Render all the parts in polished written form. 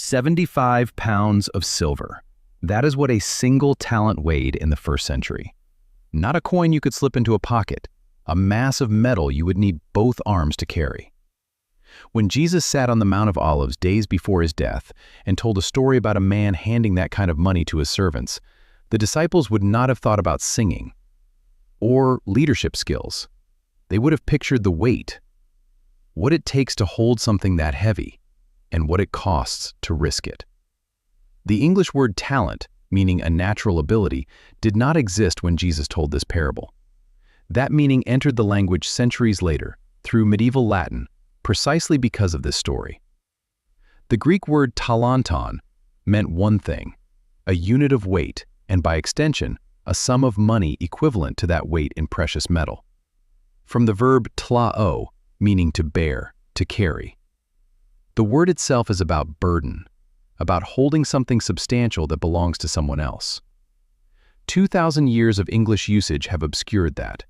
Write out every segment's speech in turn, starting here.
75 pounds of silver. That is what a single talent weighed in the first century. Not a coin you could slip into a pocket, a mass of metal you would need both arms to carry. When Jesus sat on the Mount of Olives days before his death and told a story about a man handing that kind of money to his servants, the disciples would not have thought about singing or leadership skills. They would have pictured the weight, what it takes to hold something that heavy, and what it costs to risk it. The English word talent, meaning a natural ability, did not exist when Jesus told this parable. That meaning entered the language centuries later, through medieval Latin, precisely because of this story. The Greek word talanton meant one thing, a unit of weight, and by extension, a sum of money equivalent to that weight in precious metal. From the verb tlao, meaning to bear, to carry. The word itself is about burden, about holding something substantial that belongs to someone else. 2,000 years of English usage have obscured that.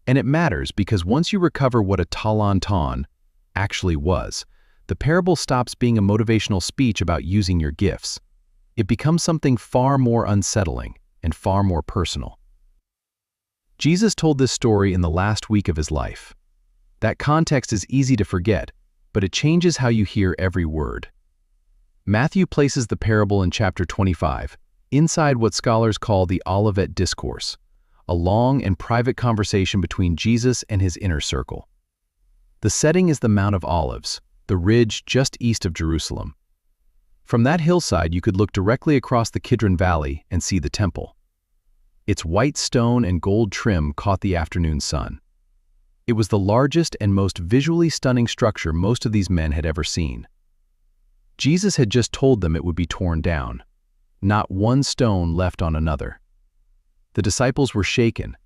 And it matters because once you recover what a talanton actually was, the parable stops being a motivational speech about using your gifts. It becomes something far more unsettling and far more personal. Jesus told this story in the last week of his life. That context is easy to forget, but it changes how you hear every word. Matthew places the parable in chapter 25, inside what scholars call the Olivet Discourse, a long and private conversation between Jesus and his inner circle. The setting is the Mount of Olives, the ridge just east of Jerusalem. From that hillside you could look directly across the Kidron Valley and see the temple. Its white stone and gold trim caught the afternoon sun. It was the largest and most visually stunning structure most of these men had ever seen. Jesus had just told them it would be torn down, not one stone left on another. The disciples were shaken.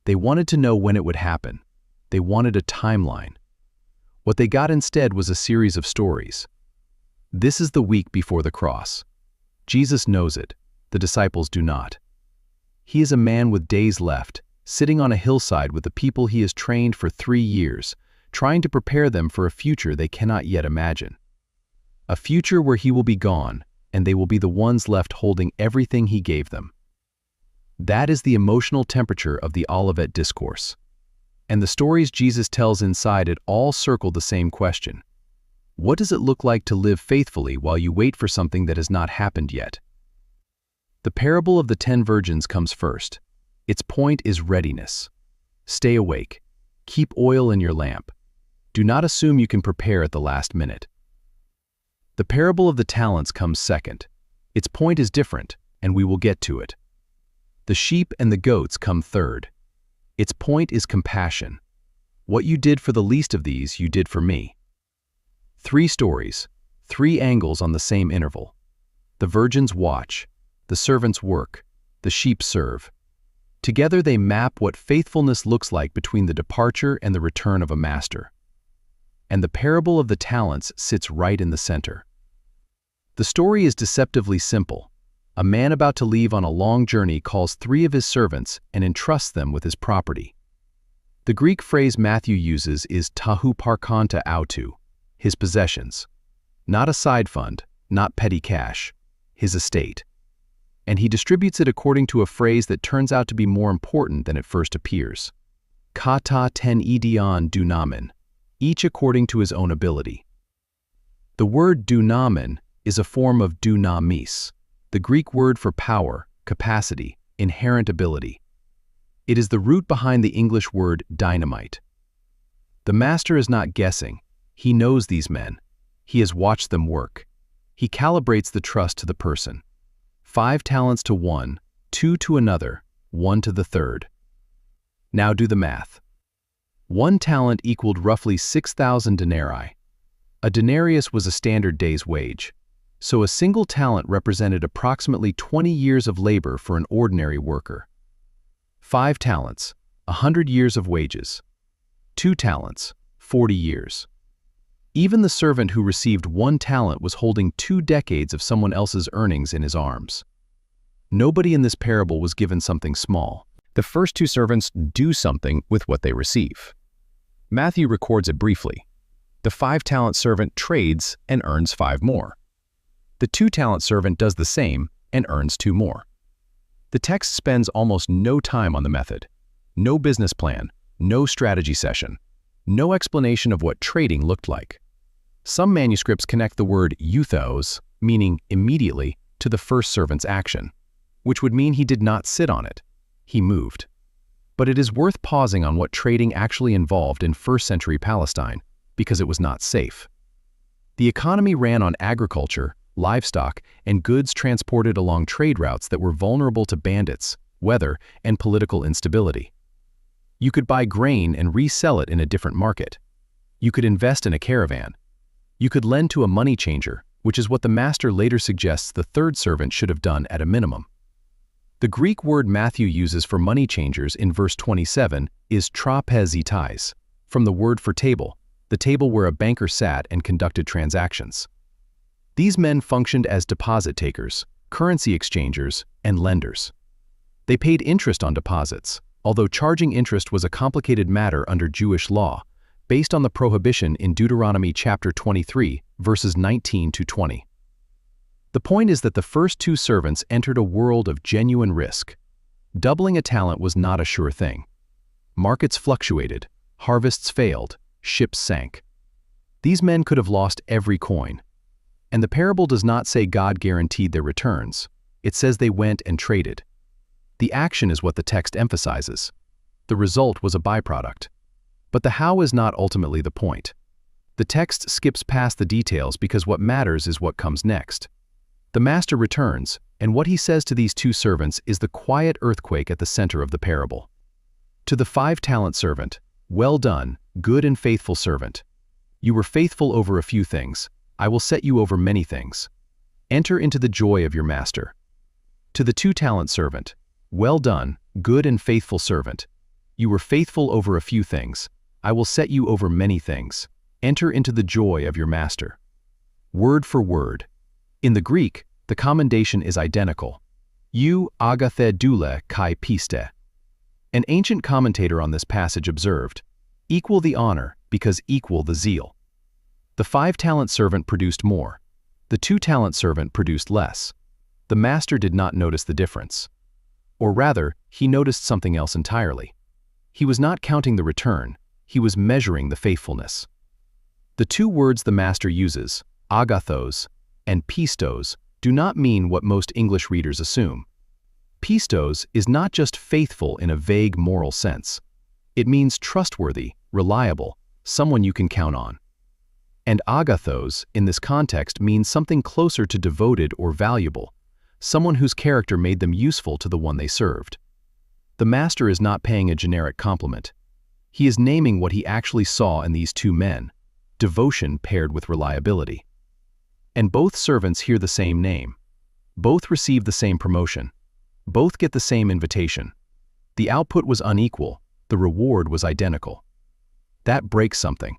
They wanted to know when it would happen. They wanted a timeline. What they got instead was a series of stories. This is the week before the cross. Jesus knows it. The disciples do not. He is a man with days left, sitting on a hillside with the people he has trained for 3 years, trying to prepare them for a future they cannot yet imagine. A future where he will be gone, and they will be the ones left holding everything he gave them. That is the emotional temperature of the Olivet Discourse. And the stories Jesus tells inside it all circle the same question. What does it look like to live faithfully while you wait for something that has not happened yet? The parable of the 10 virgins comes first. Its point is readiness. Stay awake. Keep oil in your lamp. Do not assume you can prepare at the last minute. The parable of the talents comes second. Its point is different, and we will get to it. The sheep and the goats come third. Its point is compassion. What you did for the least of these, you did for me. 3 stories, 3 angles on the same interval. The virgins watch, the servants work, the sheep serve. Together they map what faithfulness looks like between the departure and the return of a master. And the parable of the talents sits right in the center. The story is deceptively simple. A man about to leave on a long journey calls 3 of his servants and entrusts them with his property. The Greek phrase Matthew uses is tahu parkanta autou, his possessions. Not a side fund, not petty cash, his estate. And he distributes it according to a phrase that turns out to be more important than it first appears. Kata ten idion dunamin, each according to his own ability. The word dunamin is a form of dunamis, the Greek word for power, capacity, inherent ability. It is the root behind the English word dynamite. The master is not guessing. He knows these men. He has watched them work. He calibrates the trust to the person. 5 talents to one, 2 to another, 1 to the third. Now do the math. 1 talent equaled roughly 6,000 denarii. A denarius was a standard day's wage, so a single talent represented approximately 20 years of labor for an ordinary worker. 5 talents, 100 years of wages. 2 talents, 40 years. Even the servant who received 1 talent was holding 2 decades of someone else's earnings in his arms. Nobody in this parable was given something small. The first 2 servants do something with what they receive. Matthew records it briefly. The 5-talent servant trades and earns 5 more. The two-talent servant does the same and earns 2 more. The text spends almost no time on the method. No business plan, no strategy session, no explanation of what trading looked like. Some manuscripts connect the word euthos, meaning immediately, to the first servant's action, which would mean he did not sit on it. He moved. But it is worth pausing on what trading actually involved in first-century Palestine, because it was not safe. The economy ran on agriculture, livestock, and goods transported along trade routes that were vulnerable to bandits, weather, and political instability. You could buy grain and resell it in a different market. You could invest in a caravan. You could lend to a money changer, which is what the master later suggests the third servant should have done at a minimum. The Greek word Matthew uses for money changers in verse 27 is trapezitais, from the word for table, the table where a banker sat and conducted transactions. These men functioned as deposit takers, currency exchangers, and lenders. They paid interest on deposits, although charging interest was a complicated matter under Jewish law, based on the prohibition in Deuteronomy chapter 23, verses 19 to 20. The point is that the first 2 servants entered a world of genuine risk. Doubling a talent was not a sure thing. Markets fluctuated, harvests failed, ships sank. These men could have lost every coin. And the parable does not say God guaranteed their returns. It says they went and traded. The action is what the text emphasizes. The result was a byproduct. But the how is not ultimately the point. The text skips past the details because what matters is what comes next. The master returns, and what he says to these 2 servants is the quiet earthquake at the center of the parable. To the 5-talent servant, "Well done, good and faithful servant. You were faithful over a few things. I will set you over many things. Enter into the joy of your master." To the 2-talent servant, "Well done, good and faithful servant. You were faithful over a few things. I will set you over many things. Enter into the joy of your master." Word for word. In the Greek, the commendation is identical. Eu agathe doule kai piste. An ancient commentator on this passage observed, "Equal the honor, because equal the zeal." The 5-talent servant produced more. The 2-talent servant produced less. The master did not notice the difference. Or rather, he noticed something else entirely. He was not counting the return, he was measuring the faithfulness. The 2 words the master uses, agathos and pistos, do not mean what most English readers assume. Pistos is not just faithful in a vague moral sense. It means trustworthy, reliable, someone you can count on. And agathos, in this context, means something closer to devoted or valuable, someone whose character made them useful to the one they served. The master is not paying a generic compliment. He is naming what he actually saw in these 2 men, devotion paired with reliability. And both servants hear the same name. Both receive the same promotion. Both get the same invitation. The output was unequal, the reward was identical. That breaks something.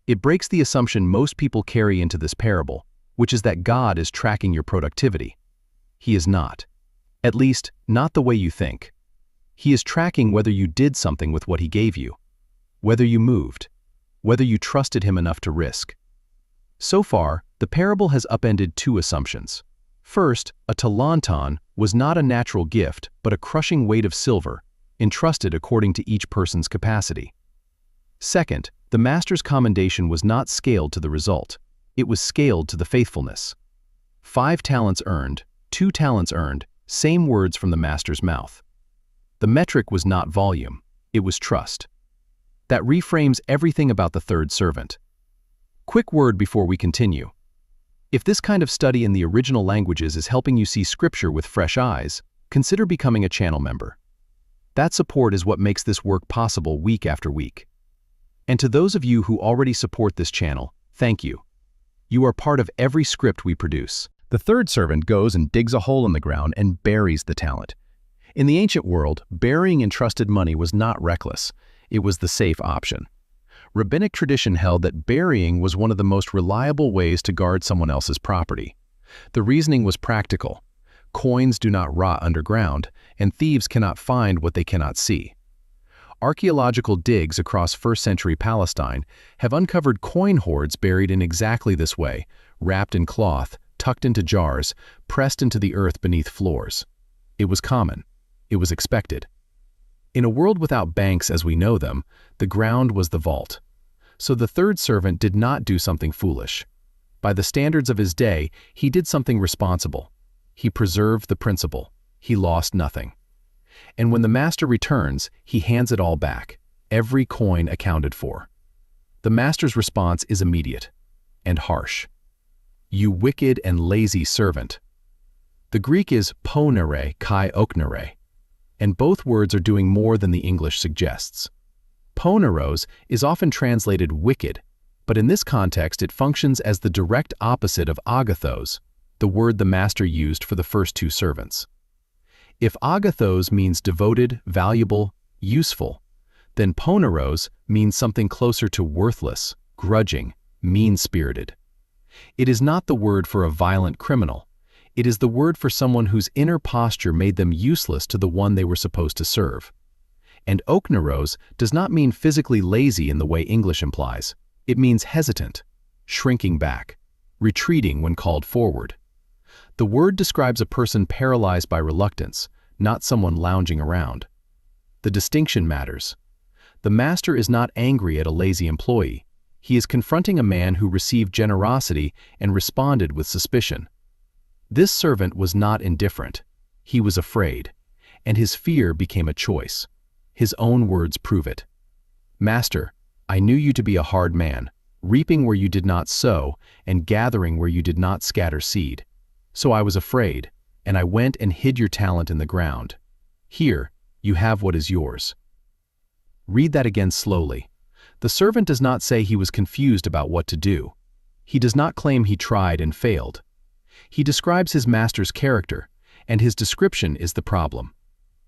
It breaks the assumption most people carry into this parable, which is that God is tracking your productivity. He is not. At least, not the way you think. He is tracking whether you did something with what he gave you, whether you moved, whether you trusted him enough to risk. So far, the parable has upended 2 assumptions. First, a talanton was not a natural gift, but a crushing weight of silver, entrusted according to each person's capacity. Second, the master's commendation was not scaled to the result. It was scaled to the faithfulness. 5 talents earned, 2 talents earned, same words from the master's mouth. The metric was not volume, it was trust. That reframes everything about the third servant. Quick word before we continue. If this kind of study in the original languages is helping you see Scripture with fresh eyes, consider becoming a channel member. That support is what makes this work possible week after week. And to those of you who already support this channel, thank you. You are part of every script we produce. The third servant goes and digs a hole in the ground and buries the talent. In the ancient world, burying entrusted money was not reckless. It was the safe option. Rabbinic tradition held that burying was one of the most reliable ways to guard someone else's property. The reasoning was practical. Coins do not rot underground, and thieves cannot find what they cannot see. Archaeological digs across first-century Palestine have uncovered coin hoards buried in exactly this way, wrapped in cloth, tucked into jars, pressed into the earth beneath floors. It was common. It was expected. In a world without banks as we know them, the ground was the vault. So the third servant did not do something foolish. By the standards of his day, he did something responsible. He preserved the principle. He lost nothing. And when the master returns, he hands it all back, every coin accounted for. The master's response is immediate and harsh. "You wicked and lazy servant." The Greek is ponere kai oknere, and both words are doing more than the English suggests. Poneros is often translated wicked, but in this context it functions as the direct opposite of agathos, the word the master used for the first two servants. If agathos means devoted, valuable, useful, then poneros means something closer to worthless, grudging, mean-spirited. It is not the word for a violent criminal. It is the word for someone whose inner posture made them useless to the one they were supposed to serve. And okneros does not mean physically lazy in the way English implies. It means hesitant, shrinking back, retreating when called forward. The word describes a person paralyzed by reluctance, not someone lounging around. The distinction matters. The master is not angry at a lazy employee. He is confronting a man who received generosity and responded with suspicion. This servant was not indifferent. He was afraid, and his fear became a choice. His own words prove it. "Master, I knew you to be a hard man, reaping where you did not sow and gathering where you did not scatter seed. So I was afraid, and I went and hid your talent in the ground. Here, you have what is yours." Read that again slowly. The servant does not say he was confused about what to do. He does not claim he tried and failed. He describes his master's character, and his description is the problem.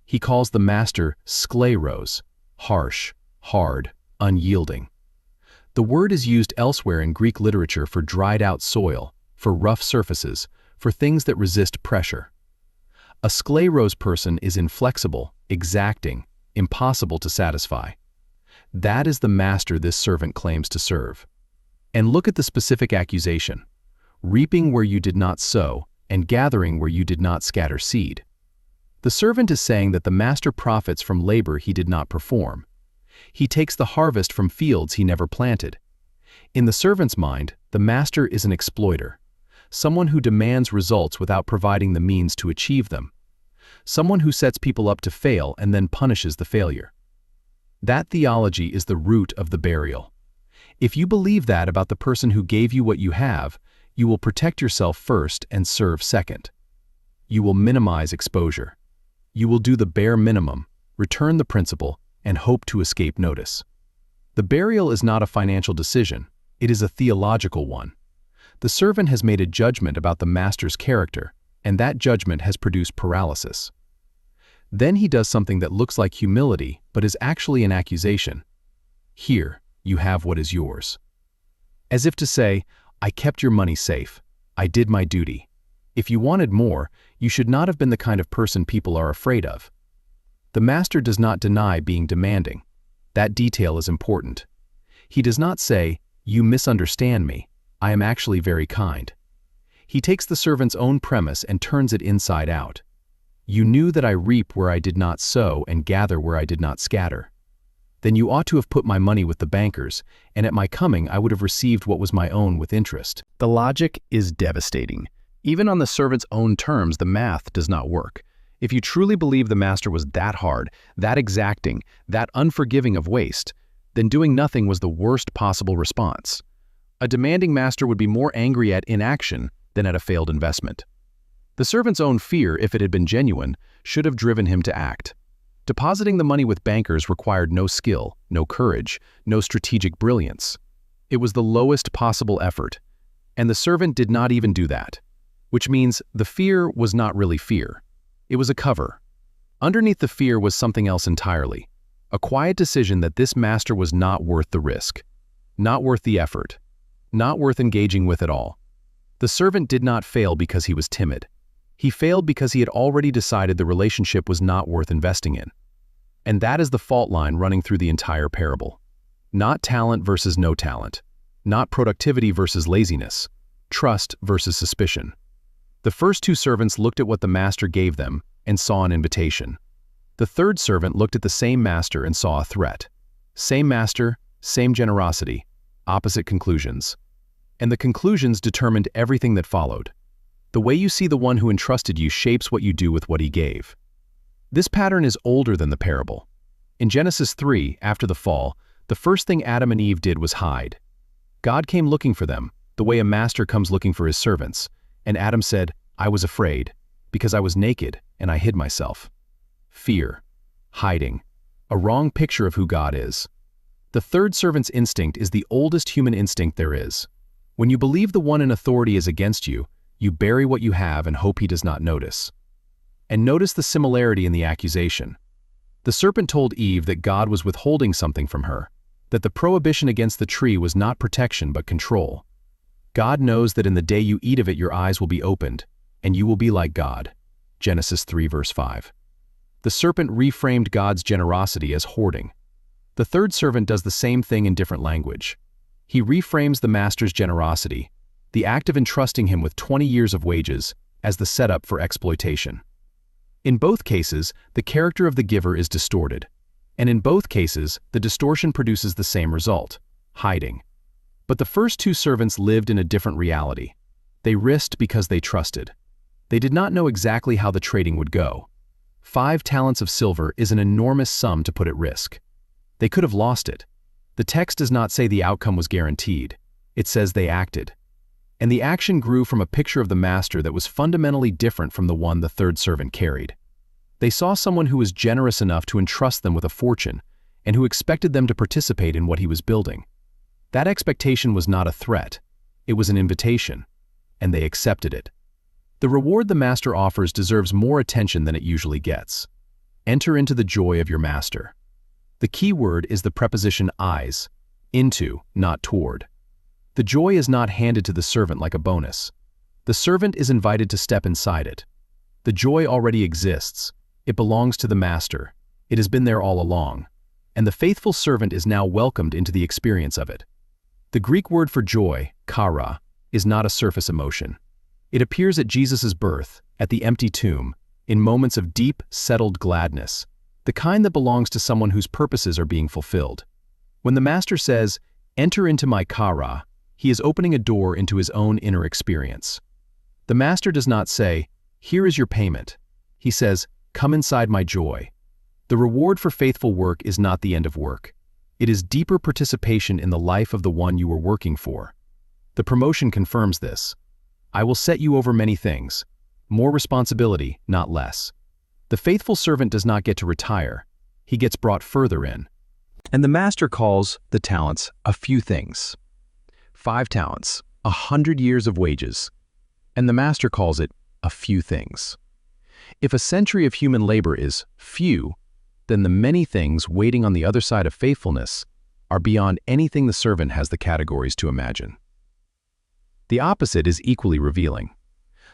He calls the master skleros, harsh, hard, unyielding. The word is used elsewhere in Greek literature for dried-out soil, for rough surfaces, for things that resist pressure. A skleros person is inflexible, exacting, impossible to satisfy. That is the master this servant claims to serve. And look at the specific accusation: reaping where you did not sow and gathering where you did not scatter seed. The servant is saying that the master profits from labor he did not perform. He takes the harvest from fields he never planted. In the servant's mind, the master is an exploiter, someone who demands results without providing the means to achieve them, someone who sets people up to fail and then punishes the failure. That theology is the root of the burial. If you believe that about the person who gave you what you have, you will protect yourself first and serve second. You will minimize exposure. You will do the bare minimum, return the principal, and hope to escape notice. The burial is not a financial decision, it is a theological one. The servant has made a judgment about the master's character, and that judgment has produced paralysis. Then he does something that looks like humility, but is actually an accusation. "Here, you have what is yours." As if to say, "I kept your money safe. I did my duty. If you wanted more, you should not have been the kind of person people are afraid of." The master does not deny being demanding. That detail is important. He does not say, "You misunderstand me. I am actually very kind." He takes the servant's own premise and turns it inside out. "You knew that I reap where I did not sow and gather where I did not scatter. Then you ought to have put my money with the bankers, and at my coming I would have received what was my own with interest." The logic is devastating. Even on the servant's own terms, the math does not work. If you truly believe the master was that hard, that exacting, that unforgiving of waste, then doing nothing was the worst possible response. A demanding master would be more angry at inaction than at a failed investment. The servant's own fear, if it had been genuine, should have driven him to act. Depositing the money with bankers required no skill, no courage, no strategic brilliance. It was the lowest possible effort, and the servant did not even do that, which means the fear was not really fear. It was a cover. Underneath the fear was something else entirely, a quiet decision that this master was not worth the risk, not worth the effort, not worth engaging with at all. The servant did not fail because he was timid. He failed because he had already decided the relationship was not worth investing in. And that is the fault line running through the entire parable. Not talent versus no talent, not productivity versus laziness, trust versus suspicion. The first two servants looked at what the master gave them and saw an invitation. The third servant looked at the same master and saw a threat. Same master, same generosity, opposite conclusions. And the conclusions determined everything that followed. The way you see the one who entrusted you shapes what you do with what he gave. This pattern is older than the parable. In Genesis 3, after the fall, the first thing Adam and Eve did was hide. God came looking for them, the way a master comes looking for his servants, and Adam said, "I was afraid, because I was naked, and I hid myself." Fear, hiding, a wrong picture of who God is. The third servant's instinct is the oldest human instinct there is. When you believe the one in authority is against you, you bury what you have and hope he does not notice. And notice the similarity in the accusation. The serpent told Eve that God was withholding something from her, that the prohibition against the tree was not protection but control. God knows that in the day you eat of it your eyes will be opened, and you will be like God. Genesis 3 verse 5. The serpent reframed God's generosity as hoarding. The third servant does the same thing in different language. He reframes the master's generosity, the act of entrusting him with 20 years of wages, as the setup for exploitation. In both cases, the character of the giver is distorted. And in both cases, the distortion produces the same result, hiding. But the first two servants lived in a different reality. They risked because they trusted. They did not know exactly how the trading would go. 5 talents of silver is an enormous sum to put at risk. They could have lost it. The text does not say the outcome was guaranteed. It says they acted. And the action grew from a picture of the master that was fundamentally different from the one the third servant carried. They saw someone who was generous enough to entrust them with a fortune and who expected them to participate in what he was building. That expectation was not a threat. It was an invitation, and they accepted it. The reward the master offers deserves more attention than it usually gets. Enter into the joy of your master. The key word is the preposition eyes, into, not toward. The joy is not handed to the servant like a bonus. The servant is invited to step inside it. The joy already exists. It belongs to the master. It has been there all along. And the faithful servant is now welcomed into the experience of it. The Greek word for joy, chara, is not a surface emotion. It appears at Jesus' birth, at the empty tomb, in moments of deep, settled gladness, the kind that belongs to someone whose purposes are being fulfilled. When the master says, "Enter into my chara," he is opening a door into his own inner experience. The master does not say, "Here is your payment." He says, "Come inside my joy." The reward for faithful work is not the end of work. It is deeper participation in the life of the one you were working for. The promotion confirms this. I will set you over many things. More responsibility, not less. The faithful servant does not get to retire. He gets brought further in. And the master calls the talents a few things. 5 talents, 100 years of wages. And the master calls it a few things. If a century of human labor is few, then the many things waiting on the other side of faithfulness are beyond anything the servant has the categories to imagine. The opposite is equally revealing.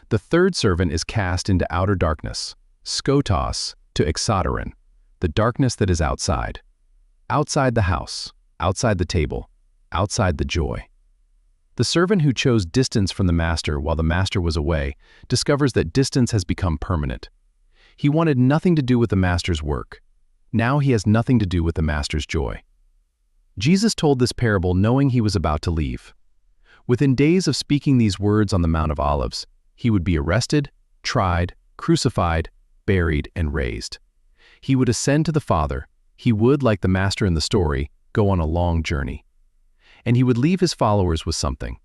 The third servant is cast into outer darkness, skotos to exoteron, the darkness that is outside. Outside the house, outside the table, outside the joy. The servant who chose distance from the master while the master was away discovers that distance has become permanent. He wanted nothing to do with the master's work. Now he has nothing to do with the master's joy. Jesus told this parable knowing he was about to leave. Within days of speaking these words on the Mount of Olives, he would be arrested, tried, crucified, buried, and raised. He would ascend to the Father. He would, like the master in the story, go on a long journey. And he would leave his followers with something,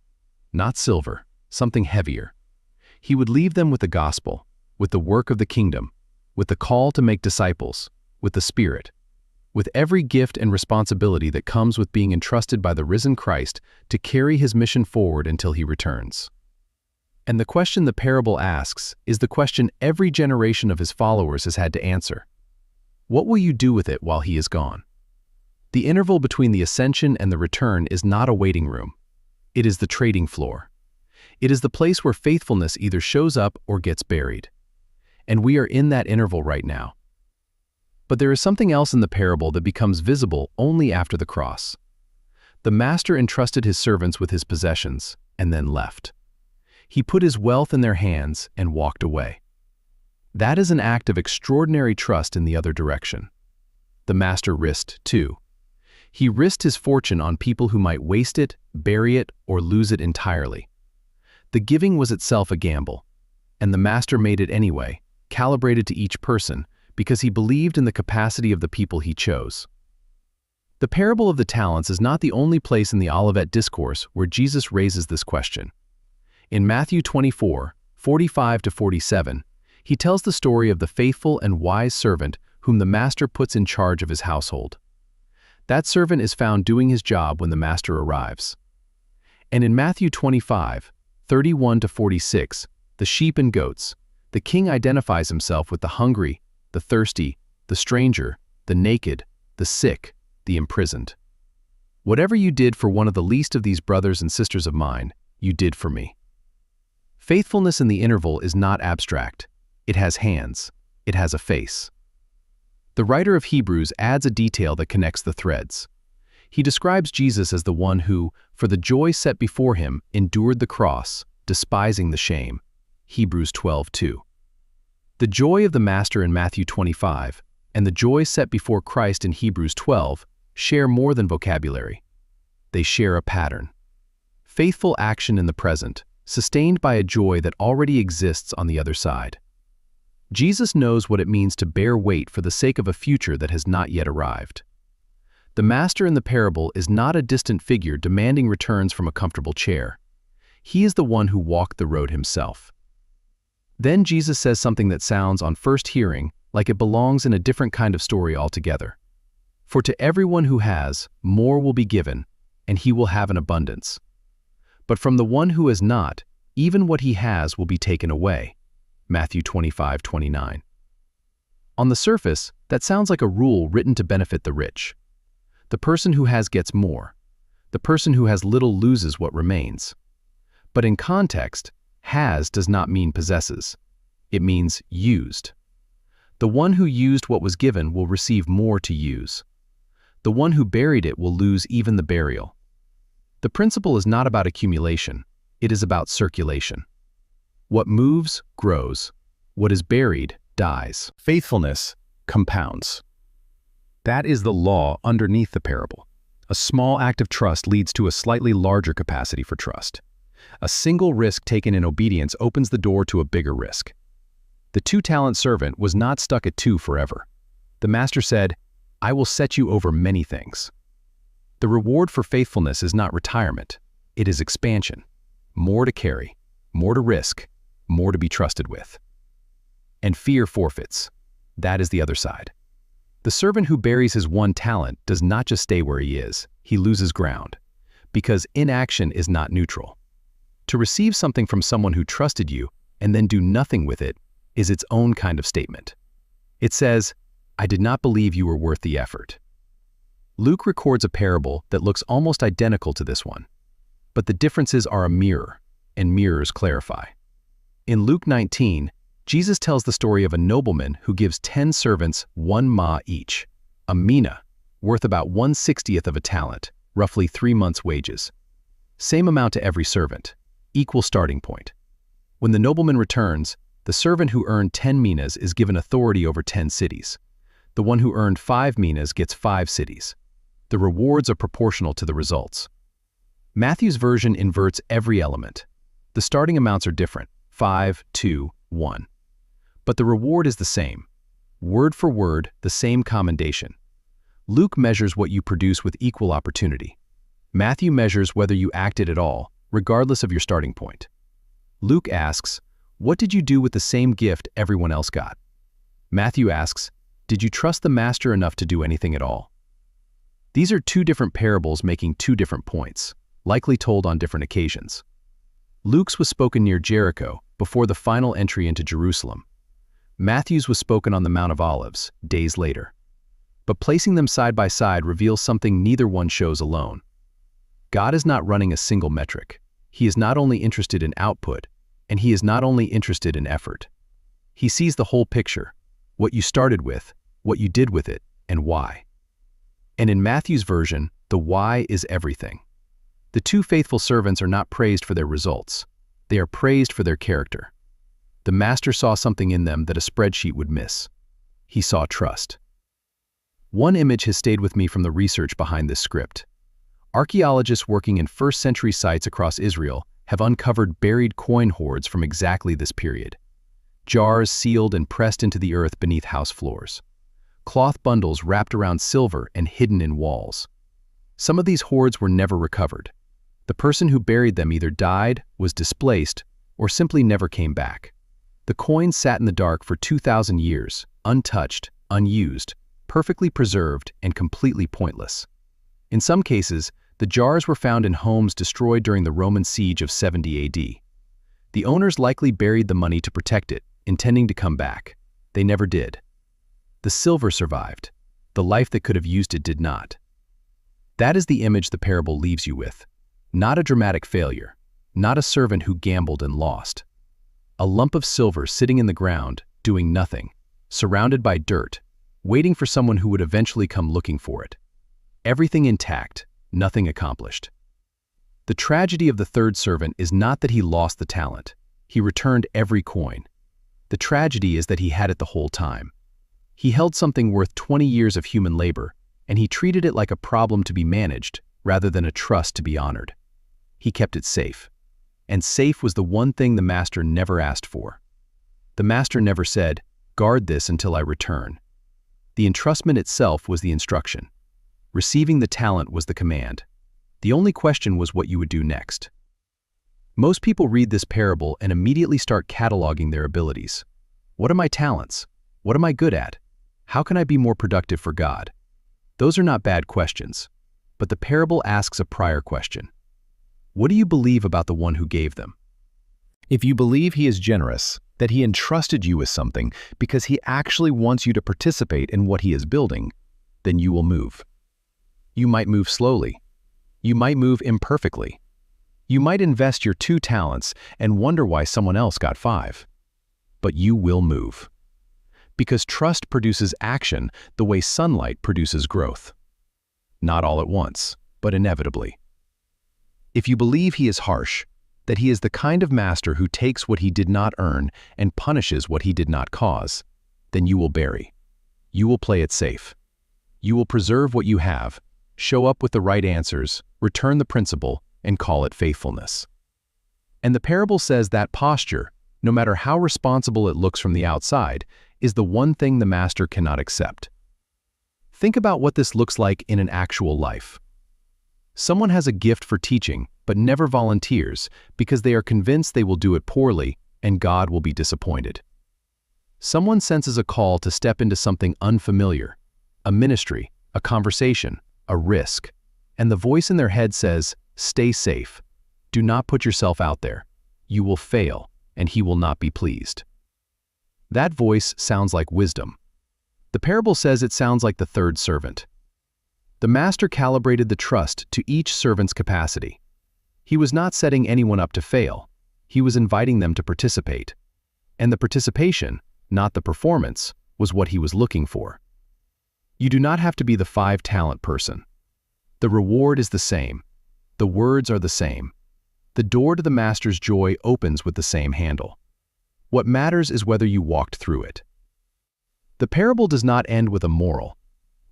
not silver, something heavier. He would leave them with the gospel, with the work of the kingdom, with the call to make disciples, with the Spirit, with every gift and responsibility that comes with being entrusted by the risen Christ to carry his mission forward until he returns. And the question the parable asks is the question every generation of his followers has had to answer. What will you do with it while he is gone? The interval between the ascension and the return is not a waiting room. It is the trading floor. It is the place where faithfulness either shows up or gets buried. And we are in that interval right now. But there is something else in the parable that becomes visible only after the cross. The master entrusted his servants with his possessions and then left. He put his wealth in their hands and walked away. That is an act of extraordinary trust in the other direction. The master risked, too. He risked his fortune on people who might waste it, bury it, or lose it entirely. The giving was itself a gamble, and the master made it anyway, calibrated to each person, because he believed in the capacity of the people he chose. The parable of the talents is not the only place in the Olivet Discourse where Jesus raises this question. In Matthew 24, 45-47, he tells the story of the faithful and wise servant whom the master puts in charge of his household. That servant is found doing his job when the master arrives. And in Matthew 25, 31-46, the sheep and goats, the king identifies himself with the hungry, the thirsty, the stranger, the naked, the sick, the imprisoned. Whatever you did for one of the least of these brothers and sisters of mine, you did for me. Faithfulness in the interval is not abstract. It has hands. It has a face. The writer of Hebrews adds a detail that connects the threads. He describes Jesus as the one who, for the joy set before him, endured the cross, despising the shame. Hebrews 12:2. The joy of the Master in Matthew 25 and the joy set before Christ in Hebrews 12 share more than vocabulary. They share a pattern. Faithful action in the present, sustained by a joy that already exists on the other side. Jesus knows what it means to bear weight for the sake of a future that has not yet arrived. The master in the parable is not a distant figure demanding returns from a comfortable chair. He is the one who walked the road himself. Then Jesus says something that sounds, on first hearing, like it belongs in a different kind of story altogether. For to everyone who has, more will be given, and he will have an abundance. But from the one who has not, even what he has will be taken away. Matthew 25:29. On the surface, that sounds like a rule written to benefit the rich. The person who has gets more. The person who has little loses what remains. But in context, has does not mean possesses. It means used. The one who used what was given will receive more to use. The one who buried it will lose even the burial. The principle is not about accumulation. It is about circulation. What moves, grows. What is buried, dies. Faithfulness compounds. That is the law underneath the parable. A small act of trust leads to a slightly larger capacity for trust. A single risk taken in obedience opens the door to a bigger risk. The 2-talent servant was not stuck at 2 forever. The master said, "I will set you over many things." The reward for faithfulness is not retirement. It is expansion. More to carry, more to risk, more to be trusted with. And fear forfeits. That is the other side. The servant who buries his 1 talent does not just stay where he is, he loses ground. Because inaction is not neutral. To receive something from someone who trusted you and then do nothing with it is its own kind of statement. It says, "I did not believe you were worth the effort." Luke records a parable that looks almost identical to this one. But the differences are a mirror, and mirrors clarify. In Luke 19, Jesus tells the story of a nobleman who gives 10 servants 1 ma each, a mina, worth about 1/60th of a talent, roughly 3 months' wages. Same amount to every servant, equal starting point. When the nobleman returns, the servant who earned 10 minas is given authority over 10 cities. The one who earned 5 minas gets 5 cities. The rewards are proportional to the results. Matthew's version inverts every element. The starting amounts are different, 5, 2, 1. But the reward is the same. Word for word, the same commendation. Luke measures what you produce with equal opportunity. Matthew measures whether you acted at all, regardless of your starting point. Luke asks, "What did you do with the same gift everyone else got?" Matthew asks, "Did you trust the master enough to do anything at all?" These are 2 different parables making 2 different points, likely told on different occasions. Luke's was spoken near Jericho, before the final entry into Jerusalem. Matthew's was spoken on the Mount of Olives, days later. But placing them side by side reveals something neither one shows alone. God is not running a single metric. He is not only interested in output, and he is not only interested in effort. He sees the whole picture, what you started with, what you did with it, and why. And in Matthew's version, the why is everything. The 2 faithful servants are not praised for their results. They are praised for their character. The master saw something in them that a spreadsheet would miss. He saw trust. One image has stayed with me from the research behind this script. Archaeologists working in first-century sites across Israel have uncovered buried coin hoards from exactly this period. Jars sealed and pressed into the earth beneath house floors. Cloth bundles wrapped around silver and hidden in walls. Some of these hoards were never recovered. The person who buried them either died, was displaced, or simply never came back. The coins sat in the dark for 2,000 years, untouched, unused, perfectly preserved, and completely pointless. In some cases, the jars were found in homes destroyed during the Roman siege of 70 AD. The owners likely buried the money to protect it, intending to come back. They never did. The silver survived. The life that could have used it did not. That is the image the parable leaves you with. Not a dramatic failure, not a servant who gambled and lost. A lump of silver sitting in the ground, doing nothing, surrounded by dirt, waiting for someone who would eventually come looking for it. Everything intact, nothing accomplished. The tragedy of the third servant is not that he lost the talent. He returned every coin. The tragedy is that he had it the whole time. He held something worth 20 years of human labor, and he treated it like a problem to be managed rather than a trust to be honored. He kept it safe. And safe was the one thing the master never asked for. The master never said, "Guard this until I return." The entrustment itself was the instruction. Receiving the talent was the command. The only question was what you would do next. Most people read this parable and immediately start cataloging their abilities. What are my talents? What am I good at? How can I be more productive for God? Those are not bad questions, but the parable asks a prior question. What do you believe about the one who gave them? If you believe he is generous, that he entrusted you with something because he actually wants you to participate in what he is building, then you will move. You might move slowly. You might move imperfectly. You might invest your 2 talents and wonder why someone else got 5. But you will move. Because trust produces action the way sunlight produces growth. Not all at once, but inevitably. If you believe he is harsh, that he is the kind of master who takes what he did not earn and punishes what he did not cause, then you will bury. You will play it safe. You will preserve what you have, show up with the right answers, return the principle, and call it faithfulness. And the parable says that posture, no matter how responsible it looks from the outside, is the one thing the master cannot accept. Think about what this looks like in an actual life. Someone has a gift for teaching, but never volunteers because they are convinced they will do it poorly and God will be disappointed. Someone senses a call to step into something unfamiliar, a ministry, a conversation, a risk, and the voice in their head says, "Stay safe. Do not put yourself out there. You will fail, and he will not be pleased." That voice sounds like wisdom. The parable says it sounds like the third servant. The master calibrated the trust to each servant's capacity. He was not setting anyone up to fail. He was inviting them to participate. And the participation, not the performance, was what he was looking for. You do not have to be the 5-talent person. The reward is the same. The words are the same. The door to the master's joy opens with the same handle. What matters is whether you walked through it. The parable does not end with a moral.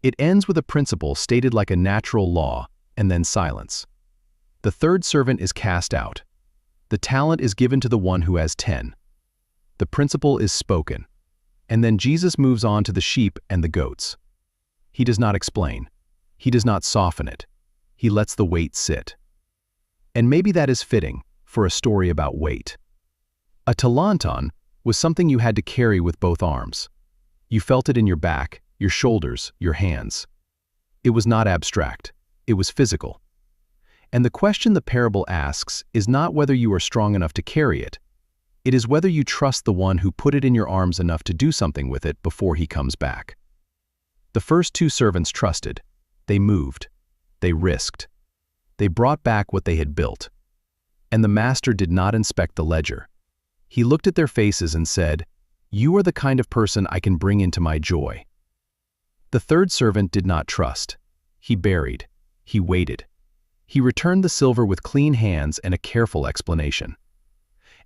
It ends with a principle stated like a natural law, and then silence. The third servant is cast out. The talent is given to the one who has 10. The principle is spoken. And then Jesus moves on to the sheep and the goats. He does not explain. He does not soften it. He lets the weight sit. And maybe that is fitting for a story about weight. A talanton was something you had to carry with both arms. You felt it in your back, your shoulders, your hands. It was not abstract. It was physical. And the question the parable asks is not whether you are strong enough to carry it. It is whether you trust the one who put it in your arms enough to do something with it before he comes back. The first 2 servants trusted. They moved. They risked. They brought back what they had built. And the master did not inspect the ledger. He looked at their faces and said, "You are the kind of person I can bring into my joy." The third servant did not trust. He buried. He waited. He returned the silver with clean hands and a careful explanation.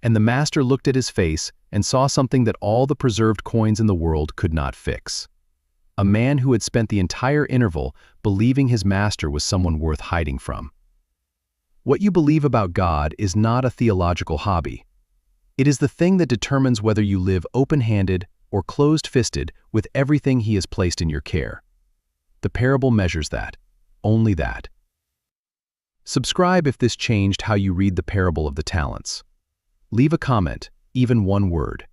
and the master looked at his face and saw something that all the preserved coins in the world could not fix. A man who had spent the entire interval believing his master was someone worth hiding from. What you believe about God is not a theological hobby. It is the thing that determines whether you live open-handed or closed-fisted with everything He has placed in your care. The parable measures that, only that. Subscribe if this changed how you read the parable of the talents. Leave a comment, even one word.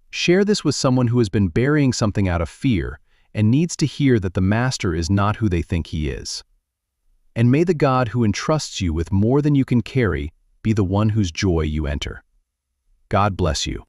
Share this with someone who has been burying something out of fear and needs to hear that the master is not who they think he is. And may the God who entrusts you with more than you can carry be the one whose joy you enter. God bless you.